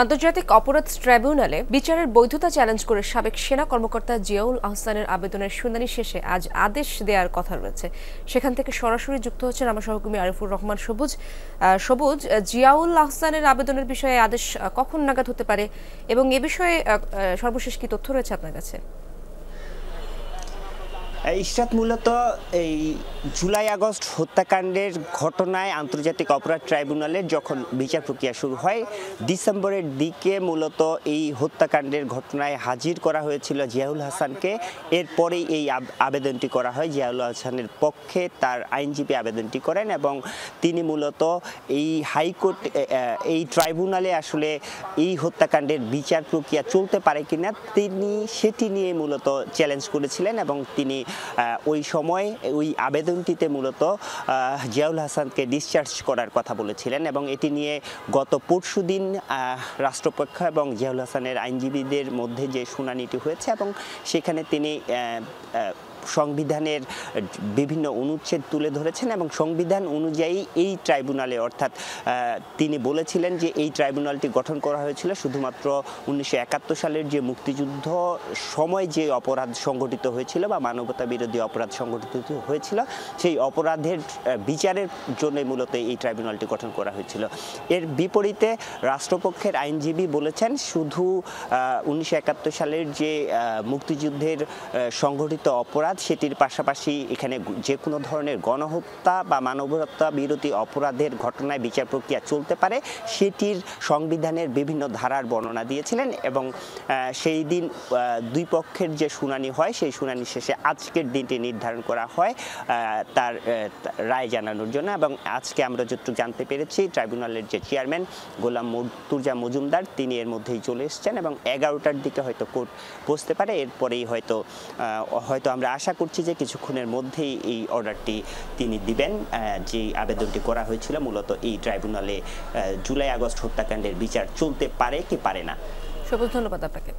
আন্তর্জাতিক অপরাধ ট্রাইব্যুনালে বিচারের বৈধতা চ্যালেঞ্জ করে সাবেক সেনা কর্মকর্তা জিয়াউল আহসানের আবেদনের শুনানি শেষে আজ আদেশ দেওয়ার কথা রয়েছে। সেখান থেকে সরাসরি যুক্ত হচ্ছেন আমার সহকর্মী আরিফুর রহমান সবুজ। জিয়াউল আহসানের আবেদনের বিষয়ে আদেশ কখন নাগাদ হতে পারে এবং এ বিষয়ে সর্বশেষ কি তথ্য রয়েছে আপনার কাছে? ইশরাত, মূলত এই জুলাই আগস্ট হত্যাকাণ্ডের ঘটনায় আন্তর্জাতিক অপরাধ ট্রাইব্যুনালের যখন বিচার প্রক্রিয়া শুরু হয়, ডিসেম্বরের দিকে মূলত এই হত্যাকাণ্ডের ঘটনায় হাজির করা হয়েছিল জিয়াউল হাসানকে। এরপরেই এই আবেদনটি করা হয়। জিয়াউল হাসানের পক্ষে তার আইনজীবী আবেদনটি করেন এবং তিনি মূলত এই হাইকোর্ট এই ট্রাইব্যুনালে আসলে এই হত্যাকাণ্ডের বিচার প্রক্রিয়া চলতে পারে কিনা তিনি সেটি নিয়ে মূলত চ্যালেঞ্জ করেছিলেন এবং তিনি ওই সময় ওই আবেদনটিতে মূলত জিয়াউল হাসানকে ডিসচার্জ করার কথা বলেছিলেন এবং এটি নিয়ে গত পরশুদিন রাষ্ট্রপক্ষ এবং জিয়াউল হাসানের আইনজীবীদের মধ্যে যে শুনানিটি হয়েছে এবং সেখানে তিনি সংবিধানের বিভিন্ন অনুচ্ছেদ তুলে ধরেছেন এবং সংবিধান অনুযায়ী এই ট্রাইব্যুনালে অর্থাৎ তিনি বলেছিলেন যে এই ট্রাইব্যুনালটি গঠন করা হয়েছিল শুধুমাত্র 1971 সালের যে মুক্তিযুদ্ধ সময় যে অপরাধ সংঘটিত হয়েছিল বা মানবতা বিরোধী অপরাধ সংঘটিত হয়েছিল সেই অপরাধের বিচারের জন্য মূলত এই ট্রাইব্যুনালটি গঠন করা হয়েছিল। এর বিপরীতে রাষ্ট্রপক্ষের আইনজীবী বলেছেন শুধু 1971 সালের যে মুক্তিযুদ্ধের সংঘটিত অপরাধ সেটির পাশাপাশি এখানে যে কোনো ধরনের গণহত্যা বা মানবতা বিরোধী অপরাধের ঘটনায় বিচার প্রক্রিয়া চলতে পারে সেটির সংবিধানের বিভিন্ন ধারার বর্ণনা দিয়েছিলেন এবং সেই দিন দুই পক্ষের যে শুনানি হয় সেই শুনানি শেষে আজকের দিনটি নির্ধারণ করা হয় তার রায় জানানোর জন্য এবং আজকে আমরা যতটুকু জানতে পেরেছি ট্রাইব্যুনালের যে চেয়ারম্যান গোলাম মুর্তুজা মজুমদার তিনি এর মধ্যেই চলে এসেছেন এবং 11টার দিকে হয়তো কোর্ট বসতে পারে। এরপরেই হয়তো আমরা আশা করছি যে কিছুক্ষণের মধ্যেই এই অর্ডারটি তিনি দিবেন যে আবেদনটি করা হয়েছিল মূলত এই ট্রাইব্যুনালে জুলাই আগস্ট হত্যাকাণ্ডের বিচার চলতে পারে কি পারে না। সবুজ, ধন্যবাদ আপনাকে।